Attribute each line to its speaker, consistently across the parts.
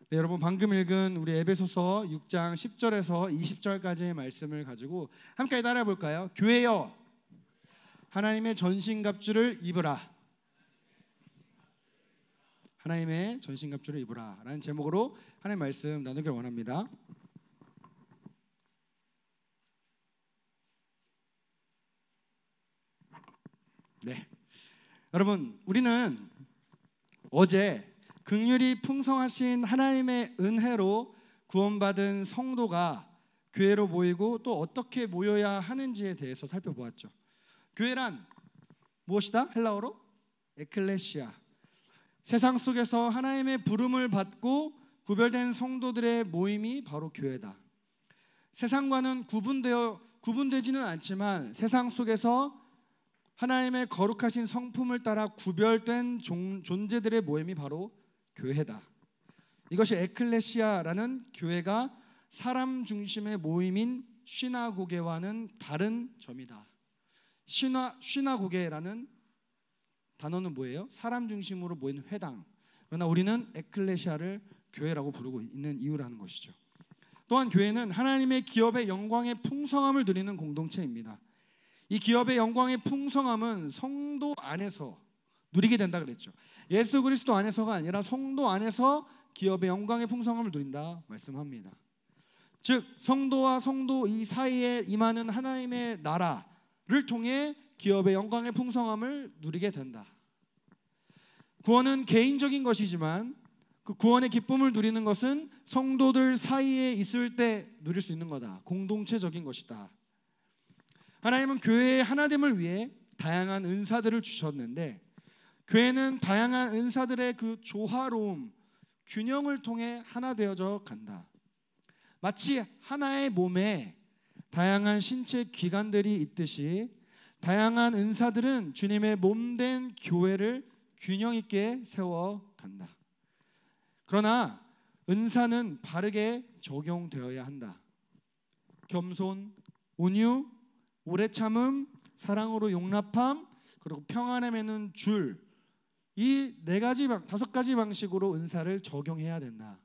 Speaker 1: 네, 여러분 방금 읽은 우리 에베소서 6장 10절에서 20절까지의 말씀을 가지고 함께 따라해 볼까요? 교회여 하나님의 전신갑주를 입으라. 하나님의 전신갑주를 입으라 라는 제목으로 하나님의 말씀 나누기를 원합니다. 네, 여러분 우리는 어제 긍휼이 풍성하신 하나님의 은혜로 구원받은 성도가 교회로 모이고 또 어떻게 모여야 하는지에 대해서 살펴보았죠. 교회란 무엇이다? 헬라어로 에클레시아. 세상 속에서 하나님의 부름을 받고 구별된 성도들의 모임이 바로 교회다. 세상과는 구분되지는 않지만 세상 속에서 하나님의 거룩하신 성품을 따라 구별된 존재들의 모임이 바로 교회다. 이것이 에클레시아라는 교회가 사람 중심의 모임인 시나고게와는 다른 점이다. 시나고게라는 단어는 뭐예요? 사람 중심으로 모인 회당. 그러나 우리는 에클레시아를 교회라고 부르고 있는 이유라는 것이죠. 또한 교회는 하나님의 기업의 영광의 풍성함을 누리는 공동체입니다. 이 기업의 영광의 풍성함은 성도 안에서 누리게 된다 그랬죠. 예수 그리스도 안에서가 아니라 성도 안에서 기업의 영광의 풍성함을 누린다 말씀합니다. 즉 성도와 성도 이 사이에 임하는 하나님의 나라를 통해 기업의 영광의 풍성함을 누리게 된다. 구원은 개인적인 것이지만 그 구원의 기쁨을 누리는 것은 성도들 사이에 있을 때 누릴 수 있는 거다. 공동체적인 것이다. 하나님은 교회의 하나됨을 위해 다양한 은사들을 주셨는데 교회는 다양한 은사들의 그 조화로움, 균형을 통해 하나 되어져 간다. 마치 하나의 몸에 다양한 신체 기관들이 있듯이 다양한 은사들은 주님의 몸된 교회를 균형 있게 세워 간다. 그러나 은사는 바르게 적용되어야 한다. 겸손, 온유, 오래 참음, 사랑으로 용납함, 그리고 평안에 매는 줄, 이 다섯 가지 방식으로 은사를 적용해야 된다.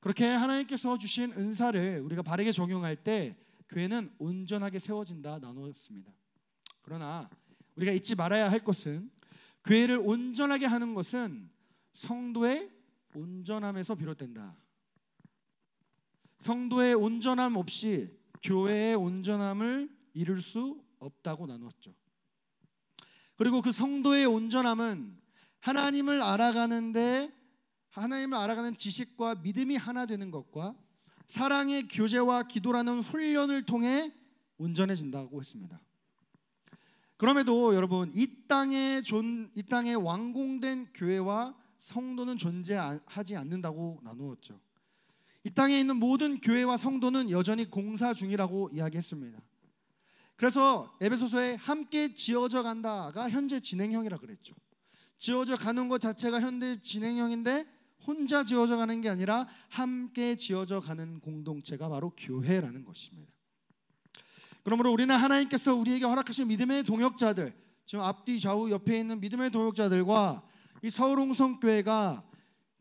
Speaker 1: 그렇게 하나님께서 주신 은사를 우리가 바르게 적용할 때 교회는 온전하게 세워진다 나누었습니다. 그러나 우리가 잊지 말아야 할 것은 교회를 온전하게 하는 것은 성도의 온전함에서 비롯된다. 성도의 온전함 없이 교회의 온전함을 이룰 수 없다고 나누었죠. 그리고 그 성도의 온전함은 하나님을 알아가는 지식과 믿음이 하나 되는 것과 사랑의 교제와 기도라는 훈련을 통해 온전해진다고 했습니다. 그럼에도 여러분 이 땅에 완공된 교회와 성도는 존재하지 않는다고 나누었죠. 이 땅에 있는 모든 교회와 성도는 여전히 공사 중이라고 이야기했습니다. 그래서 에베소서에 함께 지어져 간다가 현재 진행형이라 그랬죠. 지어져 가는 것 자체가 현재 진행형인데 혼자 지어져 가는 게 아니라 함께 지어져 가는 공동체가 바로 교회라는 것입니다. 그러므로 우리는 하나님께서 우리에게 허락하신 믿음의 동역자들, 지금 앞뒤 좌우 옆에 있는 믿음의 동역자들과 이 서울홍성교회가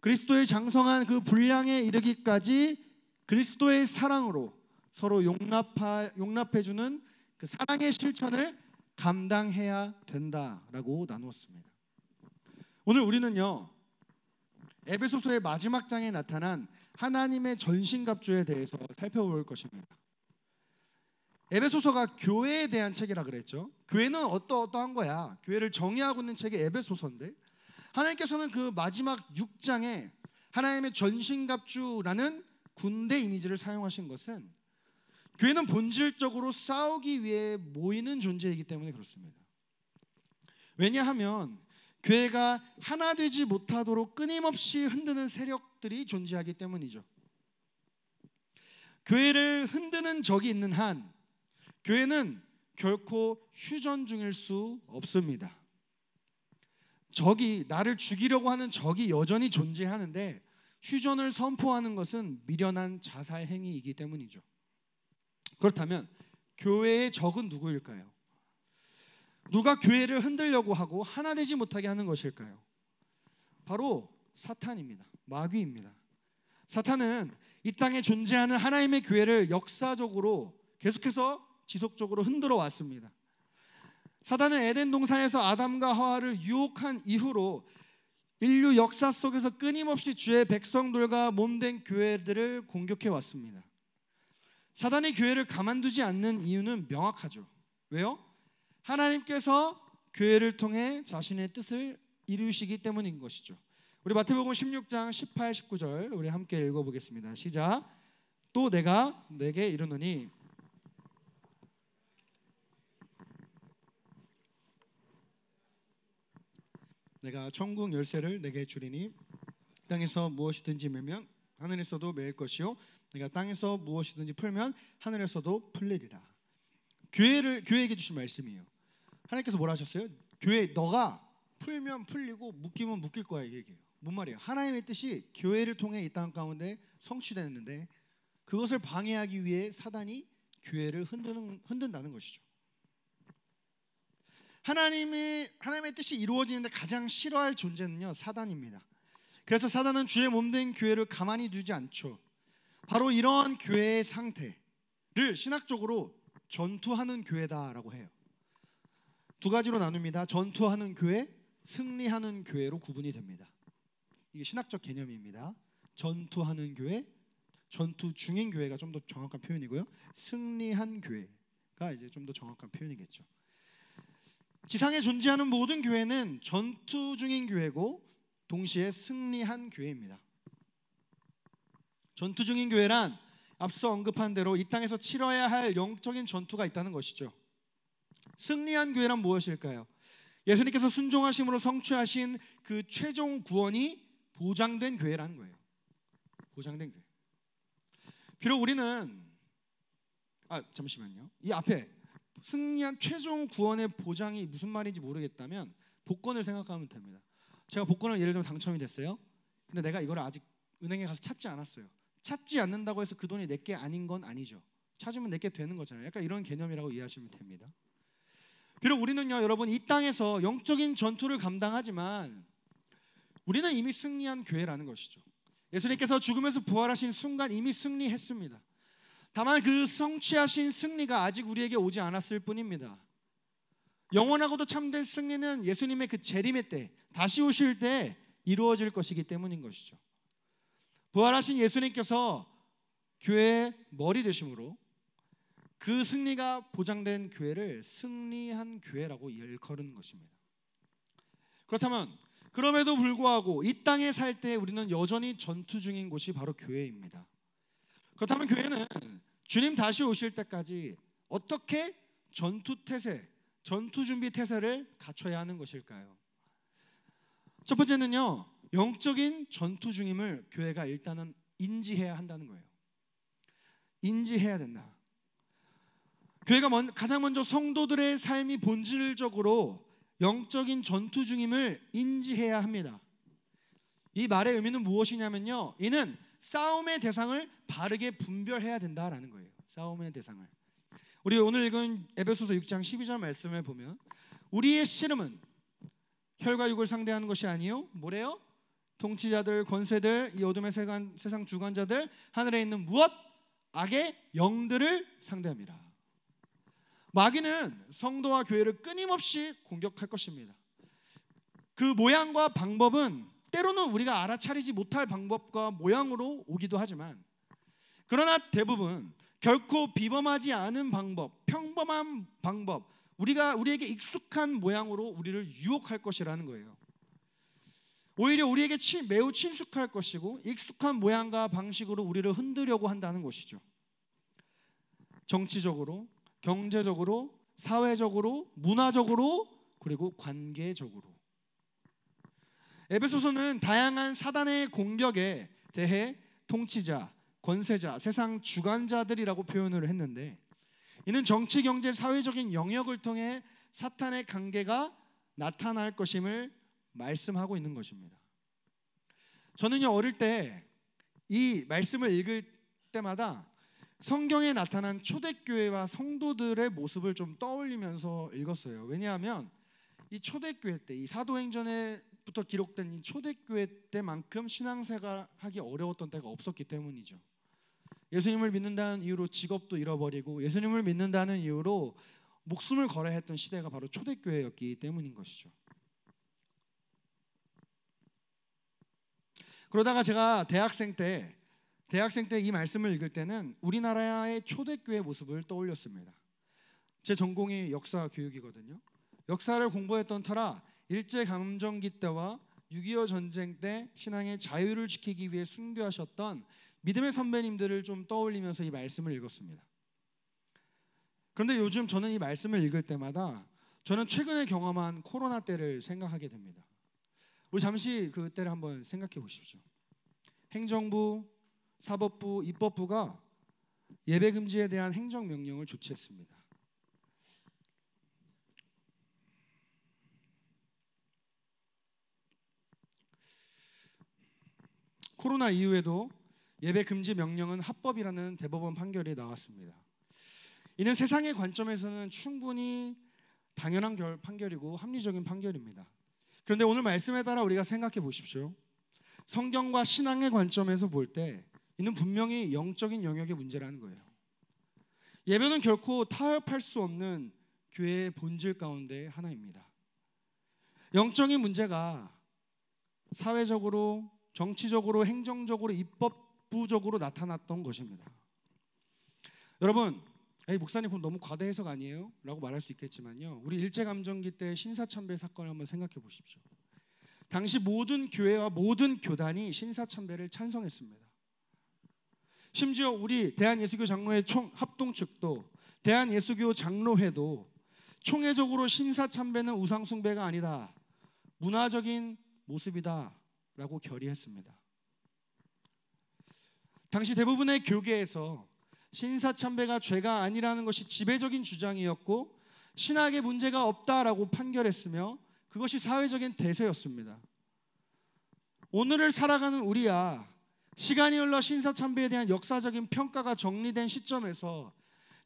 Speaker 1: 그리스도의 장성한 그 분량에 이르기까지 그리스도의 사랑으로 서로 용납해주는 그 사랑의 실천을 감당해야 된다라고 나누었습니다. 오늘 우리는요 에베소서의 마지막 장에 나타난 하나님의 전신갑주에 대해서 살펴볼 것입니다. 에베소서가 교회에 대한 책이라 그랬죠. 교회는 어떠한 거야. 교회를 정의하고 있는 책이 에베소서인데 하나님께서는 그 마지막 6장에 하나님의 전신갑주라는 군대 이미지를 사용하신 것은 교회는 본질적으로 싸우기 위해 모이는 존재이기 때문에 그렇습니다. 왜냐하면 교회가 하나 되지 못하도록 끊임없이 흔드는 세력들이 존재하기 때문이죠. 교회를 흔드는 적이 있는 한 교회는 결코 휴전 중일 수 없습니다. 나를 죽이려고 하는 적이 여전히 존재하는데 휴전을 선포하는 것은 미련한 자살 행위이기 때문이죠. 그렇다면 교회의 적은 누구일까요? 누가 교회를 흔들려고 하고 하나 되지 못하게 하는 것일까요? 바로 사탄입니다. 마귀입니다. 사탄은 이 땅에 존재하는 하나님의 교회를 역사적으로 계속해서 지속적으로 흔들어 왔습니다. 사탄은 에덴 동산에서 아담과 하와를 유혹한 이후로 인류 역사 속에서 끊임없이 주의 백성들과 몸된 교회들을 공격해 왔습니다. 사탄이 교회를 가만두지 않는 이유는 명확하죠. 왜요? 하나님께서 교회를 통해 자신의 뜻을 이루시기 때문인 것이죠. 우리 마태복음 16장 18, 19절 우리 함께 읽어보겠습니다. 시작. 또 내가 내게 이르노니 내가 천국 열쇠를 내게 주리니 땅에서 무엇이든지 매면 하늘에서도 매일 것이요 내가 땅에서 무엇이든지 풀면 하늘에서도 풀리리라. 교회에게 주신 말씀이에요. 하나님께서 뭐라 하셨어요? 교회 너가 풀면 풀리고 묶이면 묶일 거야, 이 얘기예요. 뭔 말이에요? 하나님의 뜻이 교회를 통해 이 땅 가운데 성취되는데 그것을 방해하기 위해 사단이 교회를 흔든다는 것이죠. 하나님의 뜻이 이루어지는데 가장 싫어할 존재는요, 사단입니다. 그래서 사단은 주의 몸된 교회를 가만히 두지 않죠. 바로 이러한 교회의 상태를 신학적으로 전투하는 교회다라고 해요. 두 가지로 나눕니다. 전투하는 교회, 승리하는 교회로 구분이 됩니다. 이게 신학적 개념입니다. 전투하는 교회, 전투 중인 교회가 좀 더 정확한 표현이고요. 승리한 교회가 이제 좀 더 정확한 표현이겠죠. 지상에 존재하는 모든 교회는 전투 중인 교회고 동시에 승리한 교회입니다. 전투 중인 교회란 앞서 언급한 대로 이 땅에서 치러야 할 영적인 전투가 있다는 것이죠. 승리한 교회란 무엇일까요? 예수님께서 순종하심으로 성취하신 그 최종 구원이 보장된 교회라는 거예요. 보장된 교회. 비록 우리는 잠시만요. 이 앞에 승리한 최종 구원의 보장이 무슨 말인지 모르겠다면 복권을 생각하면 됩니다. 제가 복권을 예를 들면 당첨이 됐어요. 근데 내가 이걸 아직 은행에 가서 찾지 않았어요. 찾지 않는다고 해서 그 돈이 내게 아닌 건 아니죠. 찾으면 내게 되는 거잖아요. 약간 이런 개념이라고 이해하시면 됩니다. 비록 우리는요, 여러분, 이 땅에서 영적인 전투를 감당하지만 우리는 이미 승리한 교회라는 것이죠. 예수님께서 죽음에서 부활하신 순간 이미 승리했습니다. 다만 그 성취하신 승리가 아직 우리에게 오지 않았을 뿐입니다. 영원하고도 참된 승리는 예수님의 그 재림의 때, 다시 오실 때 이루어질 것이기 때문인 것이죠. 부활하신 예수님께서 교회의 머리 되심으로 그 승리가 보장된 교회를 승리한 교회라고 일컬은 것입니다. 그렇다면 그럼에도 불구하고 이 땅에 살 때 우리는 여전히 전투 중인 곳이 바로 교회입니다. 그렇다면 교회는 주님 다시 오실 때까지 어떻게 전투 준비 태세를 갖춰야 하는 것일까요? 첫 번째는요, 영적인 전투 중임을 교회가 일단은 인지해야 한다는 거예요. 인지해야 된다. 교회가 가장 먼저 성도들의 삶이 본질적으로 영적인 전투 중임을 인지해야 합니다. 이 말의 의미는 무엇이냐면요, 이는 싸움의 대상을 바르게 분별해야 된다라는 거예요. 싸움의 대상을. 우리 오늘 읽은 에베소서 6장 12절 말씀을 보면 우리의 씨름은 혈과 육을 상대하는 것이 아니요 뭐래요? 통치자들, 권세들, 이 어둠의 세상 주관자들, 하늘에 있는 무엇? 악의 영들을 상대합니다. 마귀는 성도와 교회를 끊임없이 공격할 것입니다. 그 모양과 방법은 때로는 우리가 알아차리지 못할 방법과 모양으로 오기도 하지만, 그러나 대부분 결코 비범하지 않은 방법, 평범한 방법, 우리에게 익숙한 모양으로 우리를 유혹할 것이라는 거예요. 오히려 우리에게 매우 친숙할 것이고 익숙한 모양과 방식으로 우리를 흔들려고 한다는 것이죠. 정치적으로, 경제적으로, 사회적으로, 문화적으로, 그리고 관계적으로. 에베소서는 다양한 사단의 공격에 대해 통치자, 권세자, 세상 주관자들이라고 표현을 했는데, 이는 정치, 경제, 사회적인 영역을 통해 사탄의 관계가 나타날 것임을 말씀하고 있는 것입니다. 저는요, 어릴 때 이 말씀을 읽을 때마다 성경에 나타난 초대교회와 성도들의 모습을 좀 떠올리면서 읽었어요. 왜냐하면 이 초대교회 때, 이 사도행전의 때부터 기록된 이 초대교회 때만큼 신앙생활하기 어려웠던 때가 없었기 때문이죠. 예수님을 믿는다는 이유로 직업도 잃어버리고 예수님을 믿는다는 이유로 목숨을 걸어야 했던 시대가 바로 초대교회였기 때문인 것이죠. 그러다가 제가 대학생 때 이 말씀을 읽을 때는 우리나라의 초대교회 모습을 떠올렸습니다. 제 전공이 역사 교육이거든요. 역사를 공부했던 터라 일제강점기 때와 6.25 전쟁 때 신앙의 자유를 지키기 위해 순교하셨던 믿음의 선배님들을 좀 떠올리면서 이 말씀을 읽었습니다. 그런데 요즘 저는 이 말씀을 읽을 때마다 저는 최근에 경험한 코로나 때를 생각하게 됩니다. 우리 잠시 그 때를 한번 생각해 보십시오. 행정부, 사법부, 입법부가 예배 금지에 대한 행정명령을 조치했습니다. 코로나 이후에도 예배 금지 명령은 합법이라는 대법원 판결이 나왔습니다. 이는 세상의 관점에서는 충분히 당연한 판결이고 합리적인 판결입니다. 그런데 오늘 말씀에 따라 우리가 생각해 보십시오. 성경과 신앙의 관점에서 볼 때 이는 분명히 영적인 영역의 문제라는 거예요. 예배는 결코 타협할 수 없는 교회의 본질 가운데 하나입니다. 영적인 문제가 사회적으로, 정치적으로, 행정적으로, 입법부적으로 나타났던 것입니다. 여러분, 목사님 그럼 너무 과대 해석 아니에요? 라고 말할 수 있겠지만요, 우리 일제감정기 때 신사참배 사건을 한번 생각해 보십시오. 당시 모든 교회와 모든 교단이 신사참배를 찬성했습니다. 심지어 우리 대한예수교 장로회 합동 측도, 대한예수교 장로회도 총회적으로 신사참배는 우상숭배가 아니다, 문화적인 모습이다 라고 결의했습니다. 당시 대부분의 교계에서 신사참배가 죄가 아니라는 것이 지배적인 주장이었고 신학에 문제가 없다라고 판결했으며 그것이 사회적인 대세였습니다. 오늘을 살아가는 우리야 시간이 흘러 신사참배에 대한 역사적인 평가가 정리된 시점에서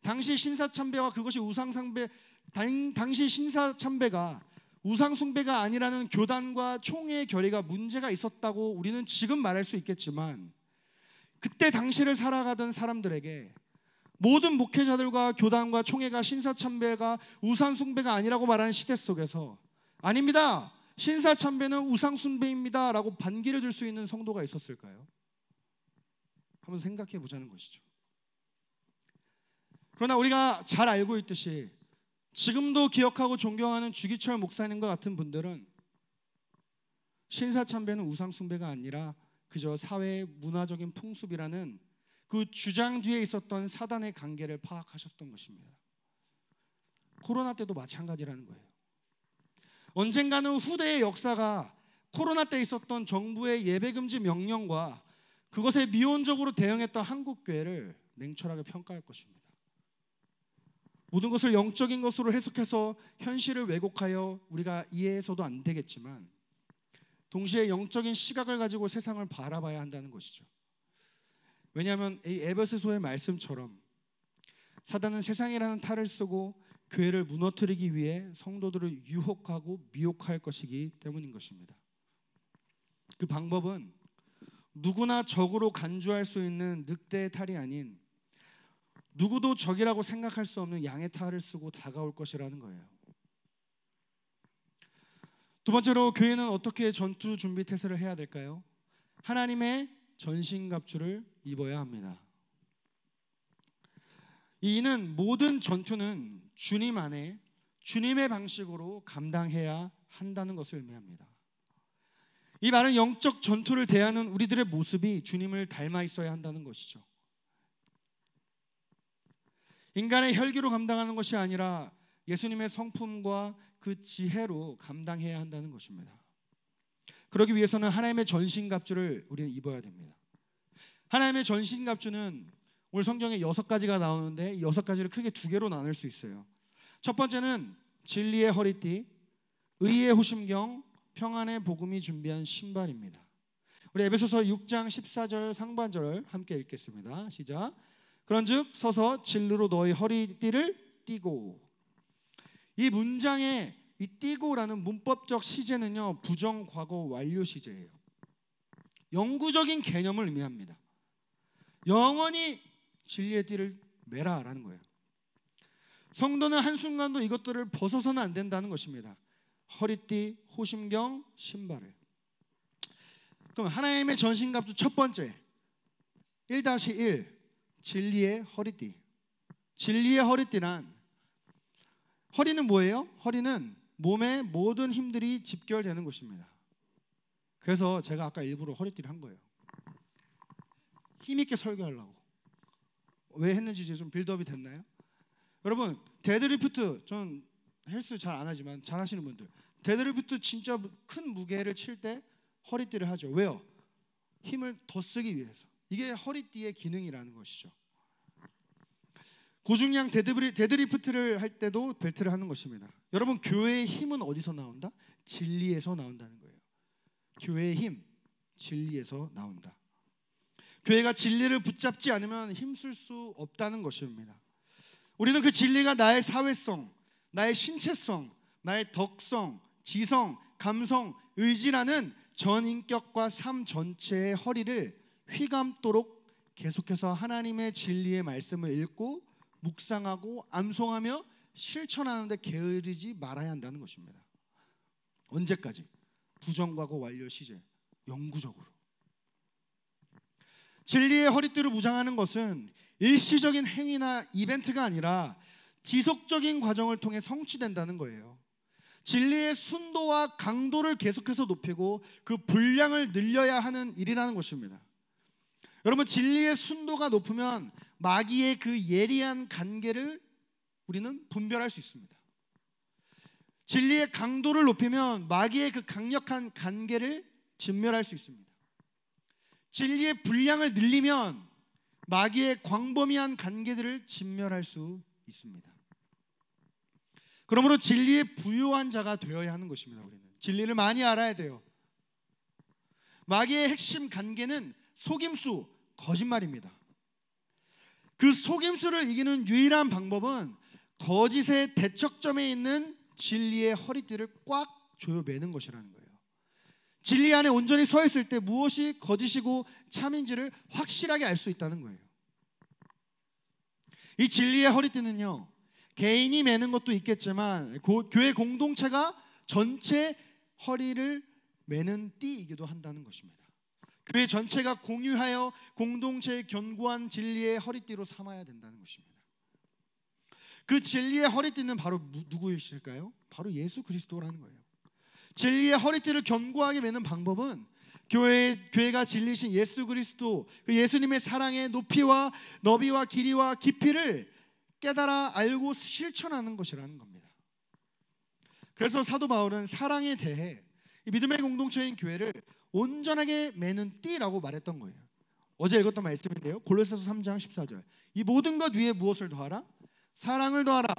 Speaker 1: 당시 신사참배와 그것이 당시 신사참배가 우상숭배가 아니라는 교단과 총회의 결의가 문제가 있었다고 우리는 지금 말할 수 있겠지만, 그때 당시를 살아가던 사람들에게 모든 목회자들과 교단과 총회가 신사참배가 우상숭배가 아니라고 말하는 시대 속에서 아닙니다, 신사참배는 우상숭배입니다 라고 반기를 들 수 있는 성도가 있었을까요? 한번 생각해 보자는 것이죠. 그러나 우리가 잘 알고 있듯이 지금도 기억하고 존경하는 주기철 목사님과 같은 분들은 신사참배는 우상숭배가 아니라 그저 사회의 문화적인 풍습이라는 그 주장 뒤에 있었던 사단의 관계를 파악하셨던 것입니다. 코로나 때도 마찬가지라는 거예요. 언젠가는 후대의 역사가 코로나 때 있었던 정부의 예배금지 명령과 그것에 미온적으로 대응했던 한국교회를 냉철하게 평가할 것입니다. 모든 것을 영적인 것으로 해석해서 현실을 왜곡하여 우리가 이해해서도 안 되겠지만 동시에 영적인 시각을 가지고 세상을 바라봐야 한다는 것이죠. 왜냐하면 이 에베소서의 말씀처럼 사단은 세상이라는 탈을 쓰고 교회를 무너뜨리기 위해 성도들을 유혹하고 미혹할 것이기 때문인 것입니다. 그 방법은 누구나 적으로 간주할 수 있는 늑대의 탈이 아닌 누구도 적이라고 생각할 수 없는 양의 탈을 쓰고 다가올 것이라는 거예요. 두 번째로, 교회는 어떻게 전투 준비 태세를 해야 될까요? 하나님의 전신갑주를 입어야 합니다. 이는 모든 전투는 주님 안에 주님의 방식으로 감당해야 한다는 것을 의미합니다. 이 말은 영적 전투를 대하는 우리들의 모습이 주님을 닮아 있어야 한다는 것이죠. 인간의 혈기로 감당하는 것이 아니라 예수님의 성품과 그 지혜로 감당해야 한다는 것입니다. 그러기 위해서는 하나님의 전신갑주를 우리는 입어야 됩니다. 하나님의 전신갑주는 오늘 성경에 6가지가 나오는데 6가지를 크게 2개로 나눌 수 있어요. 첫 번째는 진리의 허리띠, 의의 호심경, 평안의 복음이 준비한 신발입니다. 우리 에베소서 6장 14절 상반절을 함께 읽겠습니다. 시작. 그런즉 서서 진리로 너희 허리띠를 띠고. 이 문장의 이 띠고라는 문법적 시제는요, 부정 과거 완료 시제예요. 영구적인 개념을 의미합니다. 영원히 진리의 띠를 매라라는 거예요. 성도는 한순간도 이것들을 벗어서는 안 된다는 것입니다. 허리띠, 호심경, 신발을. 그럼 하나님의 전신갑주 첫 번째 1-1 진리의 허리띠. 진리의 허리띠란, 허리는 뭐예요? 허리는 몸의 모든 힘들이 집결되는 곳입니다. 그래서 제가 아까 일부러 허리띠를 한 거예요. 힘있게 설교하려고. 왜 했는지 이제 좀 빌드업이 됐나요? 여러분, 데드리프트, 전 헬스 잘 안 하지만 잘 하시는 분들, 데드리프트 진짜 큰 무게를 칠 때 허리띠를 하죠. 왜요? 힘을 더 쓰기 위해서. 이게 허리띠의 기능이라는 것이죠. 고중량 데드리프트를 할 때도 벨트를 하는 것입니다. 여러분, 교회의 힘은 어디서 나온다? 진리에서 나온다는 거예요. 교회의 힘, 진리에서 나온다. 교회가 진리를 붙잡지 않으면 힘쓸 수 없다는 것입니다. 우리는 그 진리가 나의 사회성, 나의 신체성, 나의 덕성, 지성, 감성, 의지라는 전인격과 삶 전체의 허리를 휘감도록 계속해서 하나님의 진리의 말씀을 읽고 묵상하고 암송하며 실천하는 데 게으르지 말아야 한다는 것입니다. 언제까지? 부정과거 완료 시제, 영구적으로. 진리의 허리띠를 무장하는 것은 일시적인 행위나 이벤트가 아니라 지속적인 과정을 통해 성취된다는 거예요. 진리의 순도와 강도를 계속해서 높이고 그 분량을 늘려야 하는 일이라는 것입니다. 여러분, 진리의 순도가 높으면 마귀의 그 예리한 간계를 우리는 분별할 수 있습니다. 진리의 강도를 높이면 마귀의 그 강력한 간계를 진멸할 수 있습니다. 진리의 분량을 늘리면 마귀의 광범위한 간계들을 진멸할 수 있습니다. 그러므로 진리에 부유한 자가 되어야 하는 것입니다. 우리는 진리를 많이 알아야 돼요. 마귀의 핵심 간계는 속임수, 거짓말입니다. 그 속임수를 이기는 유일한 방법은 거짓의 대척점에 있는 진리의 허리띠를 꽉 조여 매는 것이라는 거예요. 진리 안에 온전히 서 있을 때 무엇이 거짓이고 참인지를 확실하게 알 수 있다는 거예요. 이 진리의 허리띠는요, 개인이 매는 것도 있겠지만 교회 공동체가 전체 허리를 매는 띠이기도 한다는 것입니다. 교회 전체가 공유하여 공동체의 견고한 진리의 허리띠로 삼아야 된다는 것입니다. 그 진리의 허리띠는 바로 누구이실까요? 바로 예수 그리스도라는 거예요. 진리의 허리띠를 견고하게 매는 방법은 교회가 진리신 예수 그리스도, 그 예수님의 사랑의 높이와 너비와 길이와 깊이를 깨달아 알고 실천하는 것이라는 겁니다. 그래서 사도 바울은 사랑에 대해 믿음의 공동체인 교회를 온전하게 매는 띠라고 말했던 거예요. 어제 읽었던 말씀인데요, 골로새서 3장 14절, 이 모든 것 위에 무엇을 더하라? 사랑을 더하라.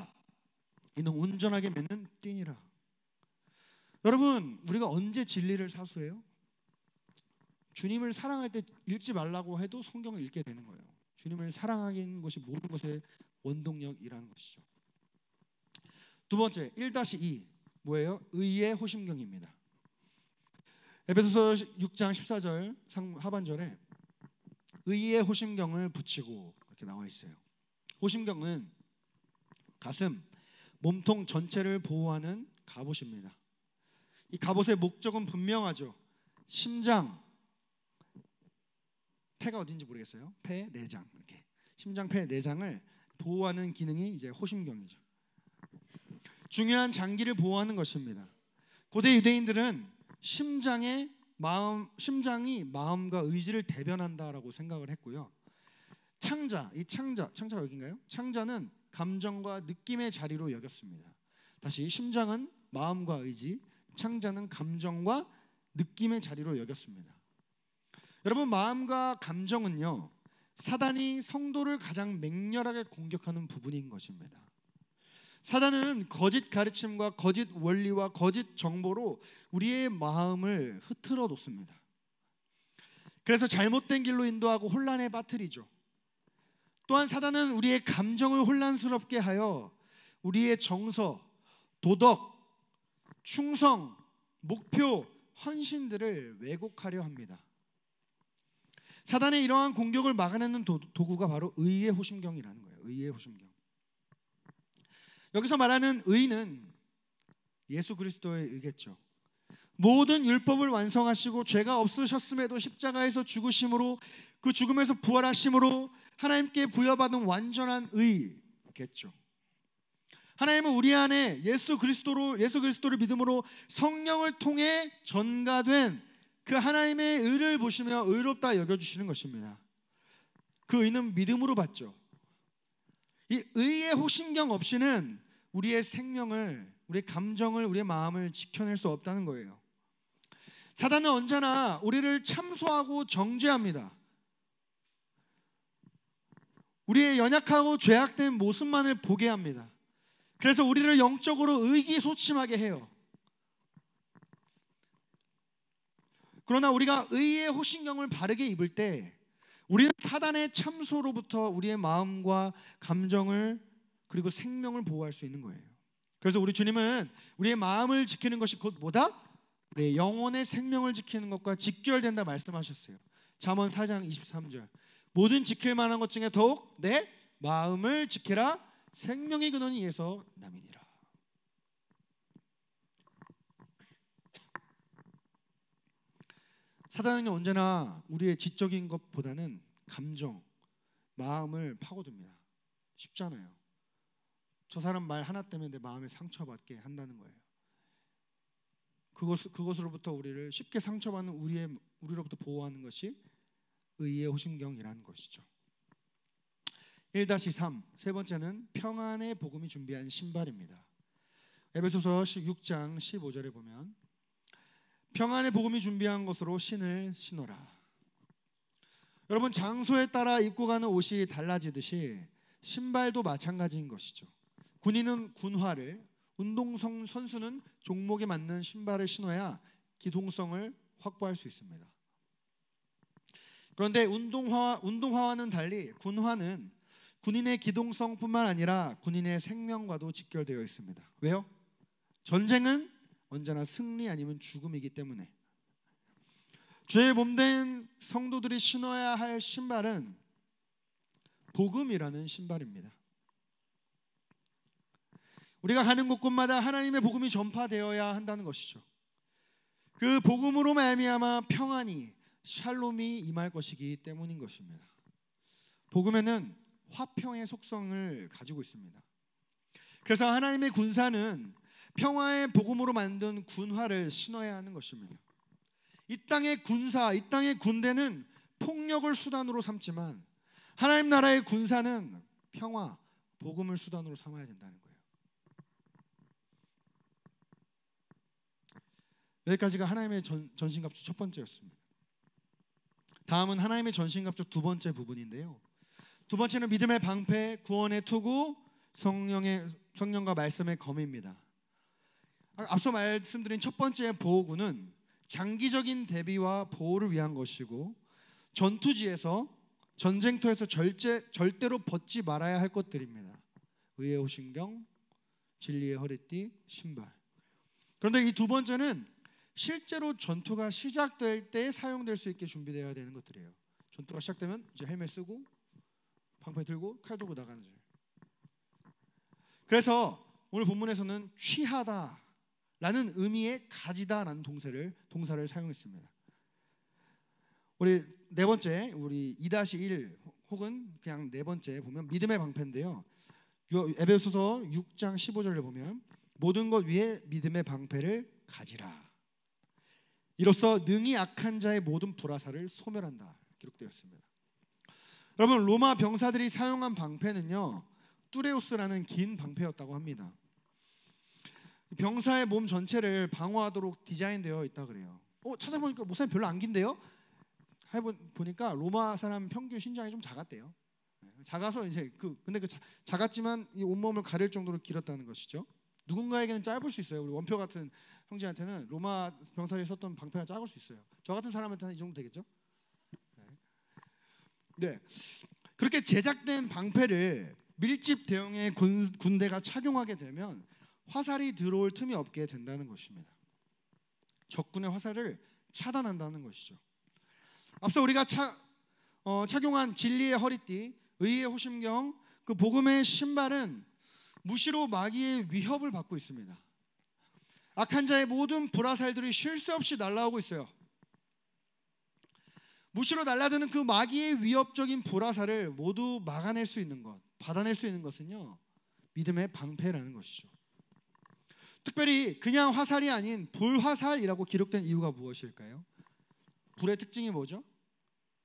Speaker 1: 이는 온전하게 매는 띠니라. 여러분, 우리가 언제 진리를 사수해요? 주님을 사랑할 때 읽지 말라고 해도 성경을 읽게 되는 거예요. 주님을 사랑하는 것이 모든 것의 원동력이라는 것이죠. 두 번째 1-2 뭐예요? 의의 호심경입니다. 에베소서 6장 14절 하반절에 의의 호심경을 붙이고 이렇게 나와 있어요. 호심경은 가슴, 몸통 전체를 보호하는 갑옷입니다. 이 갑옷의 목적은 분명하죠. 심장, 폐가 어딘지 모르겠어요. 폐, 내장, 이렇게 심장, 폐, 내장을 보호하는 기능이 이제 호심경이죠. 중요한 장기를 보호하는 것입니다. 고대 유대인들은 심장이 마음과 의지를 대변한다라고 생각을 했고요. 창자가 여기인가요? 창자는 감정과 느낌의 자리로 여겼습니다. 다시, 심장은 마음과 의지, 창자는 감정과 느낌의 자리로 여겼습니다. 여러분, 마음과 감정은요, 사단이 성도를 가장 맹렬하게 공격하는 부분인 것입니다. 사단은 거짓 가르침과 거짓 원리와 거짓 정보로 우리의 마음을 흐트러 놓습니다. 그래서 잘못된 길로 인도하고 혼란에 빠뜨리죠. 또한 사단은 우리의 감정을 혼란스럽게 하여 우리의 정서, 도덕, 충성, 목표, 헌신들을 왜곡하려 합니다. 사단의 이러한 공격을 막아내는 도구가 바로 의의 호심경이라는 거예요. 의의 호심경. 여기서 말하는 의는 예수 그리스도의 의겠죠. 모든 율법을 완성하시고 죄가 없으셨음에도 십자가에서 죽으심으로, 그 죽음에서 부활하심으로 하나님께 부여받은 완전한 의겠죠. 하나님은 우리 안에 예수 그리스도를 믿음으로 성령을 통해 전가된 그 하나님의 의를 보시며 의롭다 여겨주시는 것입니다. 그 의는 믿음으로 받죠. 이 의의 호심경 없이는 우리의 생명을, 우리의 감정을, 우리의 마음을 지켜낼 수 없다는 거예요. 사단은 언제나 우리를 참소하고 정죄합니다. 우리의 연약하고 죄악된 모습만을 보게 합니다. 그래서 우리를 영적으로 의기소침하게 해요. 그러나 우리가 의의 호심경을 바르게 입을 때 우리는 사단의 참소로부터 우리의 마음과 감정을 그리고 생명을 보호할 수 있는 거예요. 그래서 우리 주님은 우리의 마음을 지키는 것이 곧 뭐다? 우리의 영혼의 생명을 지키는 것과 직결된다 말씀하셨어요. 잠언 4장 23절. 모든 지킬 만한 것 중에 더욱 내 마음을 지키라. 생명의 근원이 이에서 남이니라. 사단은 언제나 우리의 지적인 것보다는 감정, 마음을 파고듭니다. 쉽잖아요. 저 사람 말 하나 때문에 내 마음에 상처받게 한다는 거예요. 그것으로부터 우리를 쉽게 상처받는 우리로부터 보호하는 것이 의의 호심경이라는 것이죠. 1-3 세 번째는 평안의 복음이 준비한 신발입니다. 에베소서 6장 15절에 보면 평안의 복음이 준비한 것으로 신을 신어라. 여러분, 장소에 따라 입고 가는 옷이 달라지듯이 신발도 마찬가지인 것이죠. 군인은 군화를, 운동성 선수는 종목에 맞는 신발을 신어야 기동성을 확보할 수 있습니다. 그런데 운동화와는 달리 군화는 군인의 기동성뿐만 아니라 군인의 생명과도 직결되어 있습니다. 왜요? 전쟁은 언제나 승리 아니면 죽음이기 때문에. 죄의 몸된 성도들이 신어야 할 신발은 복음이라는 신발입니다. 우리가 가는 곳곳마다 하나님의 복음이 전파되어야 한다는 것이죠. 그 복음으로 말미암아 평안이, 샬롬이 임할 것이기 때문인 것입니다. 복음에는 화평의 속성을 가지고 있습니다. 그래서 하나님의 군사는 평화의 복음으로 만든 군화를 신어야 하는 것입니다. 이 땅의 군사, 이 땅의 군대는 폭력을 수단으로 삼지만 하나님 나라의 군사는 평화, 복음을 수단으로 삼아야 된다는 거예요. 여기까지가 하나님의 전신갑주 첫 번째였습니다. 다음은 하나님의 전신갑주 두 번째 부분인데요. 두 번째는 믿음의 방패, 구원의 투구, 성령과 말씀의 검입니다. 앞서 말씀드린 첫 번째 보호구는 장기적인 대비와 보호를 위한 것이고, 전투지에서, 전쟁터에서 절대로 벗지 말아야 할 것들입니다. 의의 호심경, 진리의 허리띠, 신발. 그런데 이 두 번째는 실제로 전투가 시작될 때 사용될 수 있게 준비되어야 되는 것들이에요. 전투가 시작되면 이제 헬멧 쓰고 방패 들고 칼 들고 나가는 거예요. 그래서 오늘 본문에서는 취하다라는 의미의 가지다라는 동사를 사용했습니다. 우리 네 번째, 우리 2-1 혹은 그냥 네 번째 보면 믿음의 방패인데요. 에베소서 6장 15절에 보면 모든 것 위에 믿음의 방패를 가지라. 이로써 능히 악한 자의 모든 불화살을 소멸한다 기록되었습니다. 여러분, 로마 병사들이 사용한 방패는요, 뚜레우스라는 긴 방패였다고 합니다. 병사의 몸 전체를 방어하도록 디자인되어 있다 그래요. 찾아보니까 목사님 별로 안 긴데요? 보니까 로마 사람 평균 신장이 좀 작았대요. 작아서 이제 근데 작았지만 이 온몸을 가릴 정도로 길었다는 것이죠. 누군가에게는 짧을 수 있어요. 우리 원표 같은 형제한테는 로마 병사들이 썼던 방패가 작을 수 있어요. 저 같은 사람한테는 이 정도 되겠죠? 네. 그렇게 제작된 방패를 밀집 대형의 군대가 착용하게 되면 화살이 들어올 틈이 없게 된다는 것입니다. 적군의 화살을 차단한다는 것이죠. 앞서 우리가 착용한 진리의 허리띠, 의의 호심경, 그 복음의 신발은 무시로 마귀의 위협을 받고 있습니다. 악한 자의 모든 불화살들이 쉴 새 없이 날아오고 있어요. 무시로 날아드는 그 마귀의 위협적인 불화살을 모두 막아낼 수 있는 것, 받아낼 수 있는 것은요, 믿음의 방패라는 것이죠. 특별히 그냥 화살이 아닌 불화살이라고 기록된 이유가 무엇일까요? 불의 특징이 뭐죠?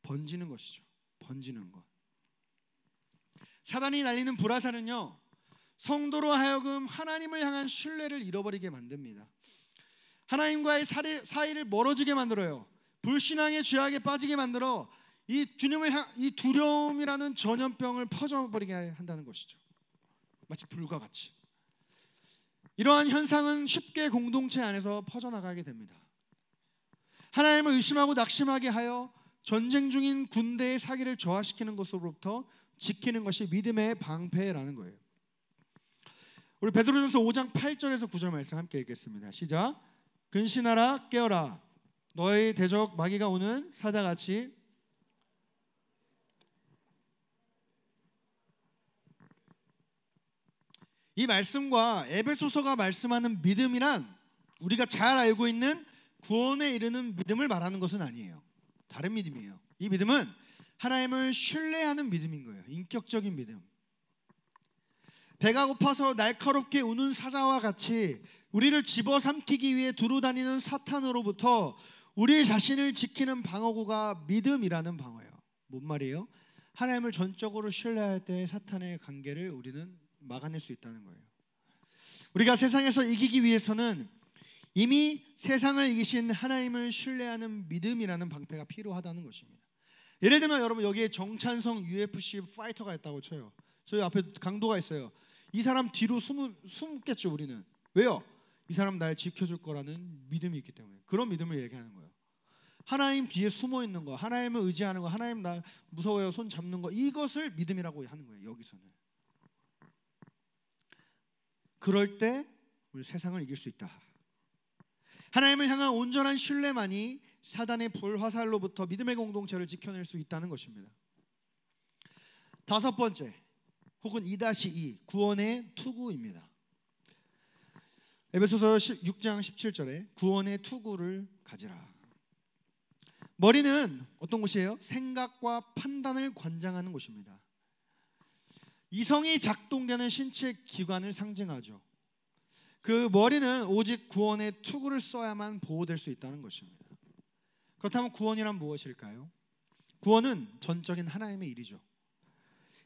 Speaker 1: 번지는 것이죠. 번지는 것. 사단이 날리는 불화살은요, 성도로 하여금 하나님을 향한 신뢰를 잃어버리게 만듭니다. 하나님과의 사이를 멀어지게 만들어요. 불신앙의 죄악에 빠지게 만들어 이 두려움이라는 전염병을 퍼져버리게 한다는 것이죠. 마치 불과 같이. 이러한 현상은 쉽게 공동체 안에서 퍼져나가게 됩니다. 하나님을 의심하고 낙심하게 하여 전쟁 중인 군대의 사기를 저하시키는 것으로부터 지키는 것이 믿음의 방패라는 거예요. 우리 베드로전서 5장 8절에서 9절 말씀 함께 읽겠습니다. 시작. 근신하라, 깨어라. 너의 대적 마귀가 오는 사자같이 이 말씀과 에베소서가 말씀하는 믿음이란 우리가 잘 알고 있는 구원에 이르는 믿음을 말하는 것은 아니에요. 다른 믿음이에요. 이 믿음은 하나님을 신뢰하는 믿음인 거예요. 인격적인 믿음. 배가 고파서 날카롭게 우는 사자와 같이 우리를 집어삼키기 위해 두루다니는 사탄으로부터 우리 자신을 지키는 방어구가 믿음이라는 방어예요. 뭔 말이에요? 하나님을 전적으로 신뢰할 때 사탄의 관계를 우리는 막아낼 수 있다는 거예요. 우리가 세상에서 이기기 위해서는 이미 세상을 이기신 하나님을 신뢰하는 믿음이라는 방패가 필요하다는 것입니다. 예를 들면 여러분 여기에 정찬성 UFC 파이터가 있다고 쳐요. 저희 앞에 강도가 있어요. 이 사람 뒤로 숨겠죠. 우리는. 왜요? 이 사람 날 지켜줄 거라는 믿음이 있기 때문에. 그런 믿음을 얘기하는 거예요. 하나님 뒤에 숨어 있는 거, 하나님을 의지하는 거, 하나님 나 무서워요 손 잡는 거, 이것을 믿음이라고 하는 거예요. 여기서는. 그럴 때 우리 세상을 이길 수 있다. 하나님을 향한 온전한 신뢰만이 사단의 불화살로부터 믿음의 공동체를 지켜낼 수 있다는 것입니다. 다섯 번째, 혹은 2-2 구원의 투구입니다. 에베소서 6장 17절에 구원의 투구를 가지라. 머리는 어떤 곳이에요? 생각과 판단을 관장하는 곳입니다. 이성이 작동되는 신체 기관을 상징하죠. 그 머리는 오직 구원의 투구를 써야만 보호될 수 있다는 것입니다. 그렇다면 구원이란 무엇일까요? 구원은 전적인 하나님의 일이죠.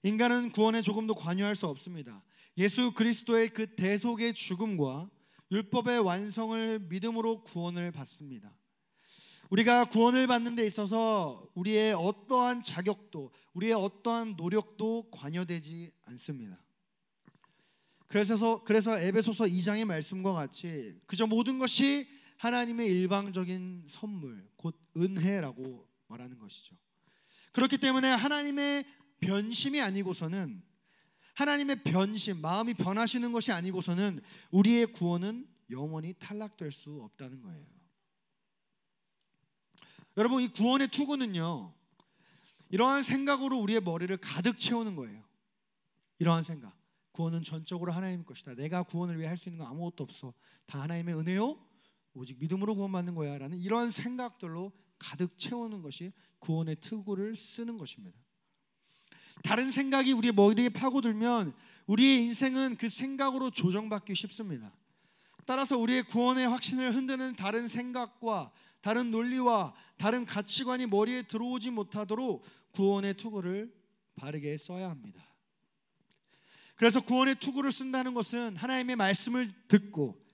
Speaker 1: 인간은 구원에 조금도 관여할 수 없습니다. 예수 그리스도의 그 대속의 죽음과 율법의 완성을 믿음으로 구원을 받습니다. 우리가 구원을 받는 데 있어서 우리의 어떠한 자격도, 우리의 어떠한 노력도 관여되지 않습니다. 그래서 에베소서 2장의 말씀과 같이 그저 모든 것이 하나님의 일방적인 선물, 곧 은혜라고 말하는 것이죠. 그렇기 때문에 하나님의 변심이 아니고서는, 하나님의 변심, 마음이 변하시는 것이 아니고서는 우리의 구원은 영원히 탈락될 수 없다는 거예요. 여러분, 이 구원의 투구는요, 이러한 생각으로 우리의 머리를 가득 채우는 거예요. 이러한 생각, 구원은 전적으로 하나님 것이다. 내가 구원을 위해 할 수 있는 건 아무것도 없어. 다 하나님의 은혜요, 오직 믿음으로 구원받는 거야 라는 이러한 생각들로 가득 채우는 것이 구원의 투구를 쓰는 것입니다. 다른 생각이 우리의 머리에 파고들면 우리의 인생은 그 생각으로 조정받기 쉽습니다. 따라서 우리의 구원의 확신을 흔드는 다른 생각과 다른 논리와 다른 가치관이 머리에 들어오지 못하도록 구원의 투구를 바르게 써야 합니다. 그래서 구원의 투구를 쓴다는 것은 하나님의 말씀을 듣고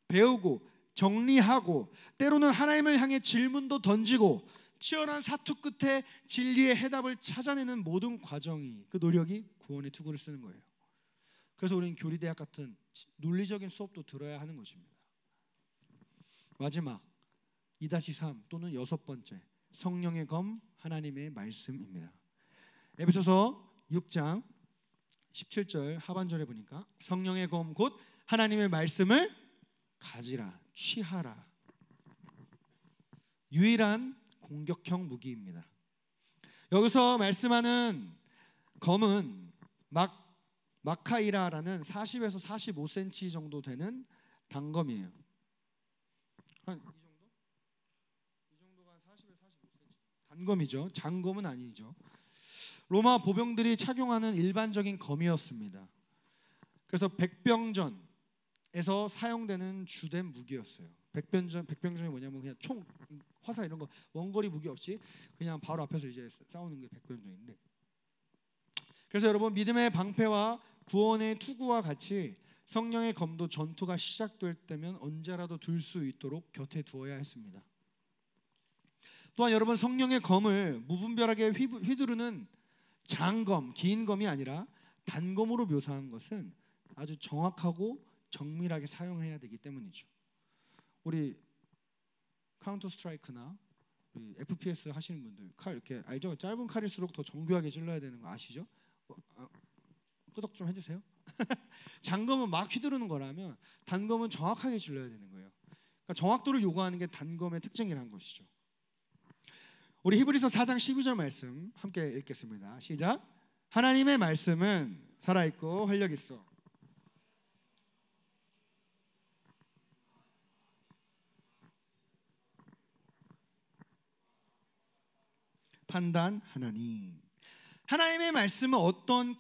Speaker 1: 배우고 정리하고 때로는 하나님을 향해 질문도 던지고 치열한 사투 끝에 진리의 해답을 찾아내는 모든 과정이, 그 노력이 구원의 투구를 쓰는 거예요. 그래서 우리는 교리대학 같은 논리적인 수업도 들어야 하는 것입니다. 마지막 2-3 또는 여섯 번째, 성령의 검 하나님의 말씀입니다. 에베소서 6장 17절 하반절에 보니까 성령의 검 곧 하나님의 말씀을 가지라, 취하라. 유일한 공격형 무기입니다. 여기서 말씀하는 검은 마카이라라는 40에서 45cm 정도 되는 단검이에요. 한 이 정도가 40에서 45cm. 단검이죠. 장검은 아니죠. 로마 보병들이 착용하는 일반적인 검이었습니다. 그래서 백병전에서 사용되는 주된 무기였어요. 백병전이 뭐냐면 그냥 총, 화살 이런 거 원거리 무기 없이 그냥 바로 앞에서 이제 싸우는 게 백병전인데, 그래서 여러분, 믿음의 방패와 구원의 투구와 같이 성령의 검도 전투가 시작될 때면 언제라도 들 수 있도록 곁에 두어야 했습니다. 또한 여러분, 성령의 검을 무분별하게 휘두르는 장검, 긴 검이 아니라 단검으로 묘사한 것은 아주 정확하고 정밀하게 사용해야 되기 때문이죠. 우리 카운터 스트라이크나 우리 FPS 하시는 분들 칼 이렇게 알죠? 짧은 칼일수록 더 정교하게 찔러야 되는 거 아시죠? 끄덕 좀 해주세요. 장검은 막 휘두르는 거라면 단검은 정확하게 찔러야 되는 거예요. 그러니까 정확도를 요구하는 게 단검의 특징이라는 것이죠. 우리 히브리서 4장 12절 말씀 함께 읽겠습니다. 시작. 하나님의 말씀은 살아있고 활력있어 판단하나니. 하나님의 말씀은 어떤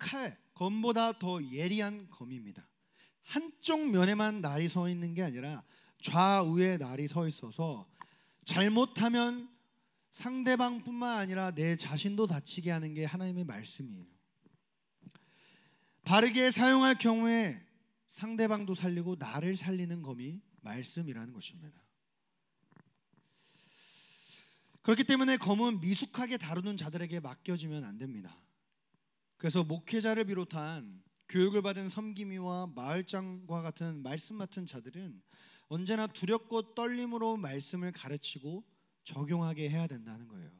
Speaker 1: 검보다 더 예리한 검입니다. 한쪽 면에만 날이 서 있는 게 아니라 좌우에 날이 서 있어서 잘못하면 상대방뿐만 아니라 내 자신도 다치게 하는 게 하나님의 말씀이에요. 바르게 사용할 경우에 상대방도 살리고 나를 살리는 검이 말씀이라는 것입니다. 그렇기 때문에 검은 미숙하게 다루는 자들에게 맡겨지면 안 됩니다. 그래서 목회자를 비롯한 교육을 받은 섬김이와 마을장과 같은 말씀 맡은 자들은 언제나 두렵고 떨림으로 말씀을 가르치고 적용하게 해야 된다는 거예요.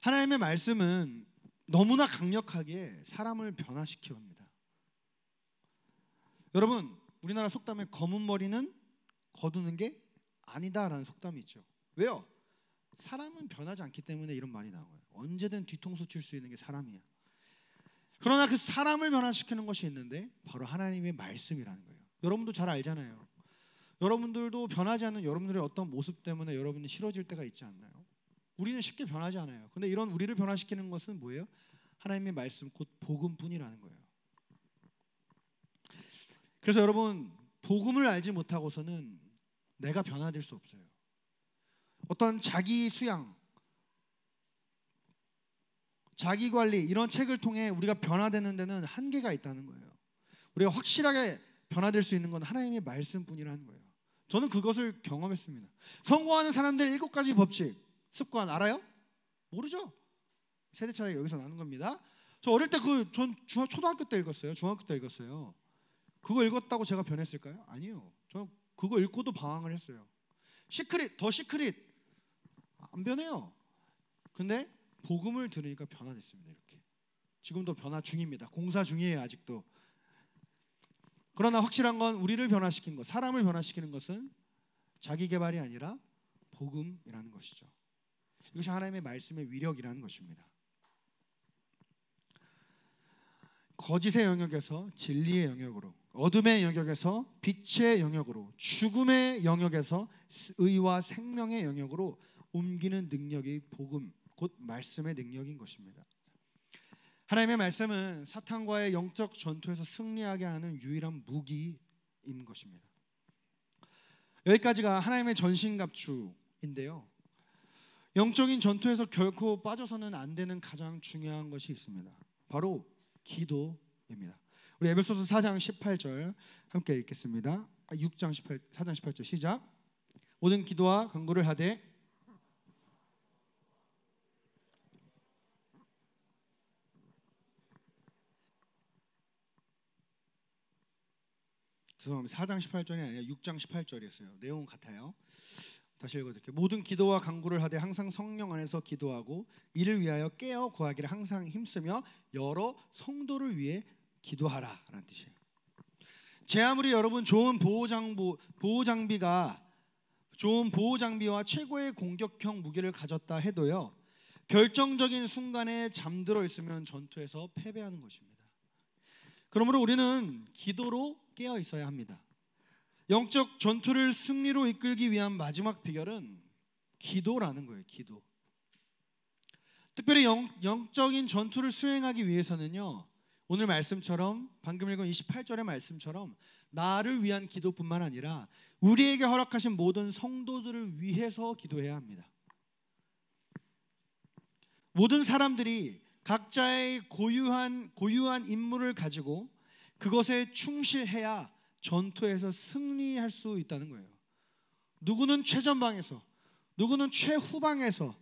Speaker 1: 하나님의 말씀은 너무나 강력하게 사람을 변화시켜 옵니다. 여러분, 우리나라 속담에 검은 머리는 거두는 게 아니다라는 속담이 있죠. 왜요? 사람은 변하지 않기 때문에 이런 말이 나와요. 언제든 뒤통수 칠 수 있는 게 사람이야. 그러나 그 사람을 변화시키는 것이 있는데 바로 하나님의 말씀이라는 거예요. 여러분도 잘 알잖아요. 여러분들도 변하지 않는 여러분들의 어떤 모습 때문에 여러분이 싫어질 때가 있지 않나요? 우리는 쉽게 변하지 않아요. 근데 이런 우리를 변화시키는 것은 뭐예요? 하나님의 말씀, 곧 복음뿐이라는 거예요. 그래서 여러분, 복음을 알지 못하고서는 내가 변화될 수 없어요. 어떤 자기 수양, 자기 관리 이런 책을 통해 우리가 변화되는 데는 한계가 있다는 거예요. 우리가 확실하게 변화될 수 있는 건 하나님의 말씀뿐이라는 거예요. 저는 그것을 경험했습니다. 성공하는 사람들 7가지 법칙, 습관 알아요? 모르죠? 세대 차이가 여기서 나는 겁니다. 저 어릴 때 전 초등학교 때 읽었어요. 중학교 때 읽었어요. 그거 읽었다고 제가 변했을까요? 아니요. 저는 그거 읽고도 방황을 했어요. 더 시크릿 안 변해요. 근데 복음을 들으니까 변화됐습니다. 이렇게 지금도 변화 중입니다. 공사 중이에요. 아직도. 그러나 확실한 건 우리를 변화시킨 것, 사람을 변화시키는 것은 자기 개발이 아니라 복음이라는 것이죠. 이것이 하나님의 말씀의 위력이라는 것입니다. 거짓의 영역에서 진리의 영역으로, 어둠의 영역에서 빛의 영역으로, 죽음의 영역에서 의와 생명의 영역으로 옮기는 능력이 복음, 곧 말씀의 능력인 것입니다. 하나님의 말씀은 사탄과의 영적 전투에서 승리하게 하는 유일한 무기인 것입니다. 여기까지가 하나님의 전신갑주인데요. 영적인 전투에서 결코 빠져서는 안 되는 가장 중요한 것이 있습니다. 바로 기도입니다. 우리 에베소서 4장 18절 함께 읽겠습니다. 4장 18절 시작. 모든 기도와 간구를 하되 죄송합니다. 4장 18절이 아니라 6장 18절이었어요. 내용은 같아요. 다시 읽어드릴게요. 모든 기도와 간구를 하되 항상 성령 안에서 기도하고 이를 위하여 깨어 구하기를 항상 힘쓰며 여러 성도를 위해 기도하라 라는 뜻이에요. 제 아무리 여러분 좋은 보호 장비와 최고의 공격형 무기를 가졌다 해도요, 결정적인 순간에 잠들어 있으면 전투에서 패배하는 것입니다. 그러므로 우리는 기도로 깨어 있어야 합니다. 영적 전투를 승리로 이끌기 위한 마지막 비결은 기도라는 거예요. 기도. 특별히 영적인 전투를 수행하기 위해서는요, 오늘 말씀처럼 방금 읽은 28절의 말씀처럼 나를 위한 기도뿐만 아니라 우리에게 허락하신 모든 성도들을 위해서 기도해야 합니다. 모든 사람들이 각자의 고유한 임무를 가지고 그것에 충실해야 전투에서 승리할 수 있다는 거예요. 누구는 최전방에서, 누구는 최후방에서,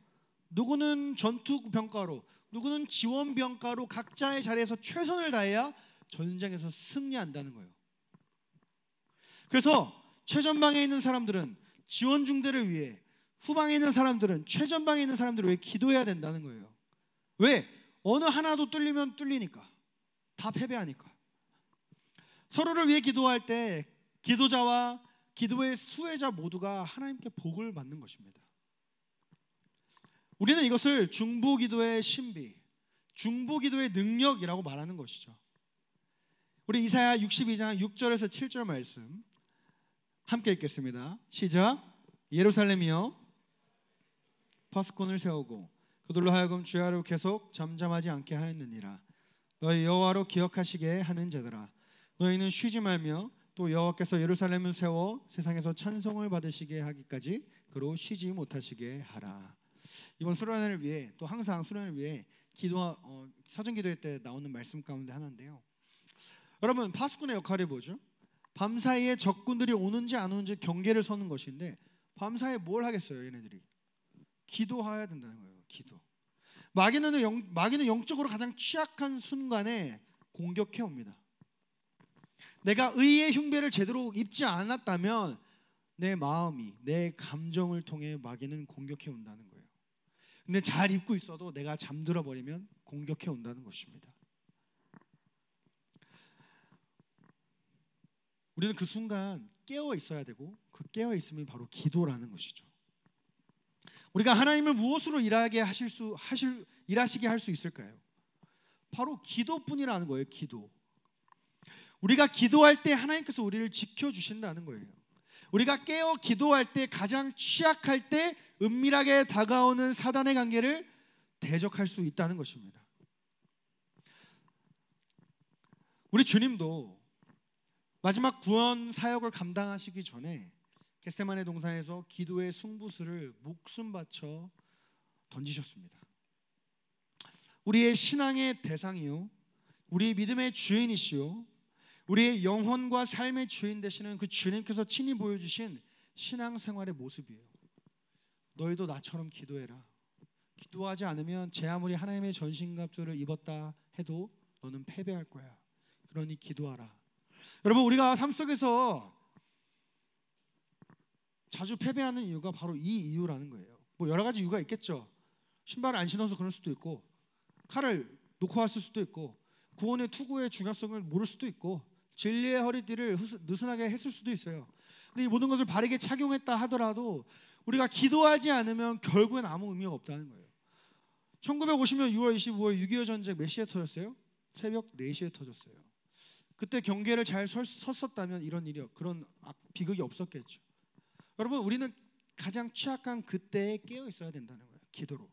Speaker 1: 누구는 전투병과로, 누구는 지원병과로 각자의 자리에서 최선을 다해야 전쟁에서 승리한다는 거예요. 그래서 최전방에 있는 사람들은 지원 중대를 위해, 후방에 있는 사람들은 최전방에 있는 사람들을 위해 기도해야 된다는 거예요. 왜? 어느 하나도 뚫리면 뚫리니까. 다 패배하니까. 서로를 위해 기도할 때 기도자와 기도의 수혜자 모두가 하나님께 복을 받는 것입니다. 우리는 이것을 중보기도의 신비, 중보기도의 능력이라고 말하는 것이죠. 우리 이사야 62장 6절에서 7절 말씀 함께 읽겠습니다. 시작. 예루살렘이여 파수꾼을 세우고 그들로 하여금 주야로 계속 잠잠하지 않게 하였느니라. 너희 여호와로 기억하시게 하는 자들아, 너희는 쉬지 말며 또 여호와께서 예루살렘을 세워 세상에서 찬송을 받으시게 하기까지 그로 쉬지 못하시게 하라. 이번 수련회를 위해, 또 항상 수련회를 위해 사전 기도회 때 나오는 말씀 가운데 하나인데요, 여러분 파수꾼의 역할이 뭐죠? 밤사이에 적군들이 오는지 안 오는지 경계를 서는 것인데, 밤사이에 뭘 하겠어요? 얘네들이 기도해야 된다는 거예요. 기도. 마귀는 영적으로 가장 취약한 순간에 공격해 옵니다. 내가 의의 흉배를 제대로 입지 않았다면 내 마음이, 내 감정을 통해 마귀는 공격해 온다는 거예요. 근데 잘 입고 있어도 내가 잠들어 버리면 공격해 온다는 것입니다. 우리는 그 순간 깨어 있어야 되고, 그 깨어 있음이 바로 기도라는 것이죠. 우리가 하나님을 무엇으로 일하시게 할 수 있을까요? 바로 기도뿐이라는 거예요. 기도. 우리가 기도할 때 하나님께서 우리를 지켜주신다는 거예요. 우리가 깨어 기도할 때, 가장 취약할 때 은밀하게 다가오는 사단의 관계를 대적할 수 있다는 것입니다. 우리 주님도 마지막 구원 사역을 감당하시기 전에 겟세마네 동산에서 기도의 승부수를 목숨 바쳐 던지셨습니다. 우리의 신앙의 대상이요, 우리의 믿음의 주인이시요, 우리의 영혼과 삶의 주인 되시는 그 주님께서 친히 보여주신 신앙생활의 모습이에요. 너희도 나처럼 기도해라. 기도하지 않으면 제 아무리 하나님의 전신갑주를 입었다 해도 너는 패배할 거야. 그러니 기도하라. 여러분, 우리가 삶 속에서 자주 패배하는 이유가 바로 이 이유라는 거예요. 뭐 여러 가지 이유가 있겠죠. 신발을 안 신어서 그럴 수도 있고, 칼을 놓고 왔을 수도 있고, 구원의 투구의 중요성을 모를 수도 있고, 진리의 허리띠를 느슨하게 했을 수도 있어요. 근데 이 모든 것을 바르게 착용했다 하더라도 우리가 기도하지 않으면 결국엔 아무 의미가 없다는 거예요. 1950년 6월 25일 6.25 전쟁 몇 시에 터졌어요? 새벽 4시에 터졌어요. 그때 경계를 잘 섰었다면 그런 비극이 없었겠죠. 여러분, 우리는 가장 취약한 그때에 깨어 있어야 된다는 거예요. 기도로.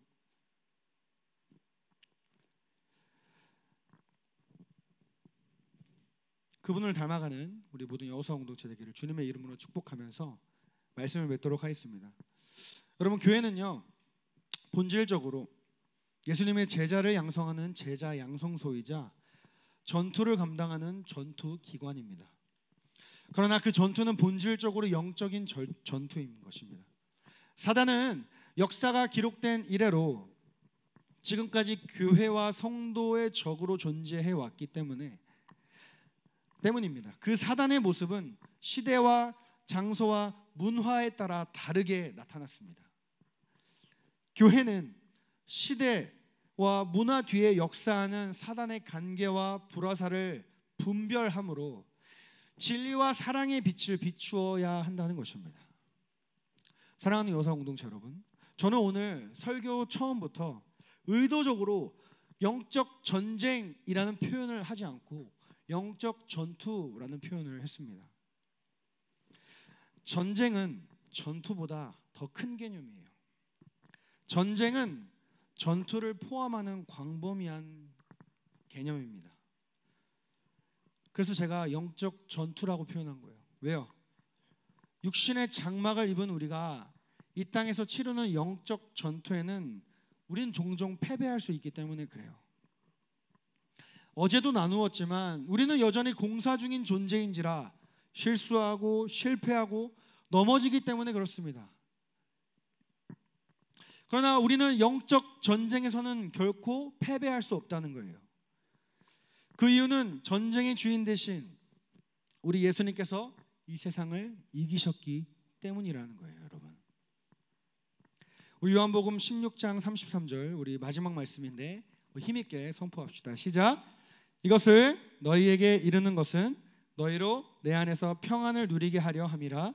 Speaker 1: 그분을 닮아가는 우리 모든 여호수아 공동체 되기를 주님의 이름으로 축복하면서 말씀을 맺도록 하겠습니다. 여러분, 교회는요, 본질적으로 예수님의 제자를 양성하는 제자 양성소이자 전투를 감당하는 전투기관입니다. 그러나 그 전투는 본질적으로 영적인 전투인 것입니다. 사단은 역사가 기록된 이래로 지금까지 교회와 성도의 적으로 존재해 왔기 때문입니다. 그 사단의 모습은 시대와 장소와 문화에 따라 다르게 나타났습니다. 교회는 시대와 문화 뒤에 역사하는 사단의 관계와 불화살을 분별함으로 진리와 사랑의 빛을 비추어야 한다는 것입니다. 사랑하는 여사 공동체 여러분, 저는 오늘 설교 처음부터 의도적으로 영적 전쟁이라는 표현을 하지 않고 영적 전투라는 표현을 했습니다. 전쟁은 전투보다 더 큰 개념이에요. 전쟁은 전투를 포함하는 광범위한 개념입니다. 그래서 제가 영적 전투라고 표현한 거예요. 왜요? 육신의 장막을 입은 우리가 이 땅에서 치르는 영적 전투에는 우린 종종 패배할 수 있기 때문에 그래요. 어제도 나누었지만 우리는 여전히 공사 중인 존재인지라 실수하고 실패하고 넘어지기 때문에 그렇습니다. 그러나 우리는 영적 전쟁에서는 결코 패배할 수 없다는 거예요. 그 이유는 전쟁의 주인 대신 우리 예수님께서 이 세상을 이기셨기 때문이라는 거예요, 여러분. 우리 요한복음 16장 33절 우리 마지막 말씀인데 힘있게 선포합시다. 시작. 이것을 너희에게 이르는 것은 너희로 내 안에서 평안을 누리게 하려 함이라.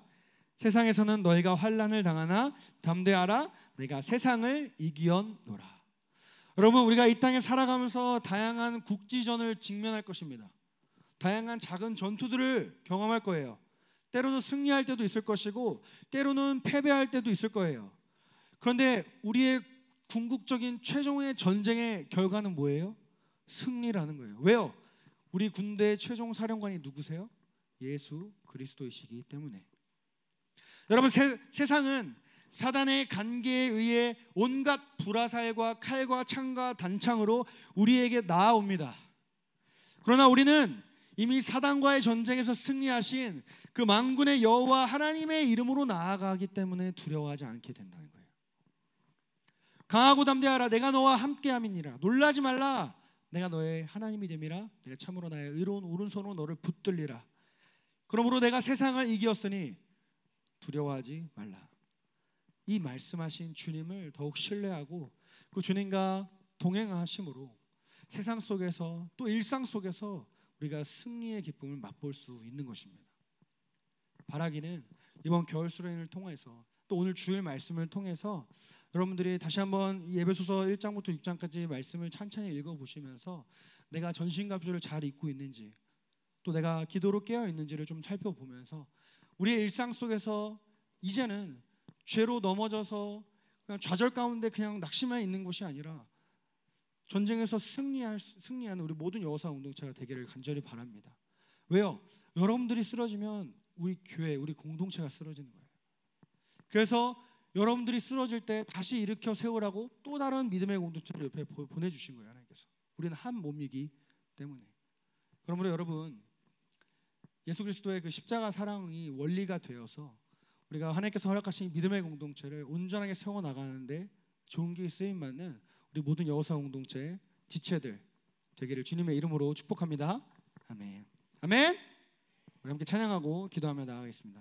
Speaker 1: 세상에서는 너희가 환난을 당하나 담대하라. 내가 세상을 이기었노라. 여러분, 우리가 이 땅에 살아가면서 다양한 국지전을 직면할 것입니다. 다양한 작은 전투들을 경험할 거예요. 때로는 승리할 때도 있을 것이고 때로는 패배할 때도 있을 거예요. 그런데 우리의 궁극적인 최종의 전쟁의 결과는 뭐예요? 승리라는 거예요. 왜요? 우리 군대의 최종 사령관이 누구세요? 예수 그리스도이시기 때문에. 여러분, 세상은 사단의 간계에 의해 온갖 불화살과 칼과 창과 단창으로 우리에게 나아옵니다. 그러나 우리는 이미 사단과의 전쟁에서 승리하신 그 만군의 여호와 하나님의 이름으로 나아가기 때문에 두려워하지 않게 된다는 거예요. 강하고 담대하라. 내가 너와 함께함이니라. 놀라지 말라. 내가 너의 하나님이 됨이라. 내가 참으로 나의 의로운 오른손으로 너를 붙들리라. 그러므로 내가 세상을 이기었으니 두려워하지 말라. 이 말씀하신 주님을 더욱 신뢰하고 그 주님과 동행하심으로 세상 속에서 또 일상 속에서 우리가 승리의 기쁨을 맛볼 수 있는 것입니다. 바라기는 이번 겨울 수련회를 통해서 또 오늘 주일 말씀을 통해서 여러분들이 다시 한번 에베소서 1장부터 6장까지 말씀을 찬찬히 읽어보시면서 내가 전신갑주를 잘 입고 있는지 또 내가 기도로 깨어 있는지를 좀 살펴보면서 우리의 일상 속에서 이제는 죄로 넘어져서 그냥 좌절 가운데 그냥 낙심해 있는 것이 아니라 전쟁에서 승리하는 우리 모든 여호사 공동체가 되기를 간절히 바랍니다. 왜요? 여러분들이 쓰러지면 우리 교회, 우리 공동체가 쓰러지는 거예요. 그래서 여러분들이 쓰러질 때 다시 일으켜 세우라고 또 다른 믿음의 공동체를 옆에 보내주신 거예요, 하나님께서. 우리는 한 몸이기 때문에. 그러므로 여러분, 예수 그리스도의 그 십자가 사랑이 원리가 되어서 우리가 하나님께서 허락하신 믿음의 공동체를 온전하게 세워나가는데 좋은 게 쓰임받는 우리 모든 여호사 공동체의 지체들 되기를 주님의 이름으로 축복합니다. 아멘. 아멘. 우리 함께 찬양하고 기도하며 나아가겠습니다.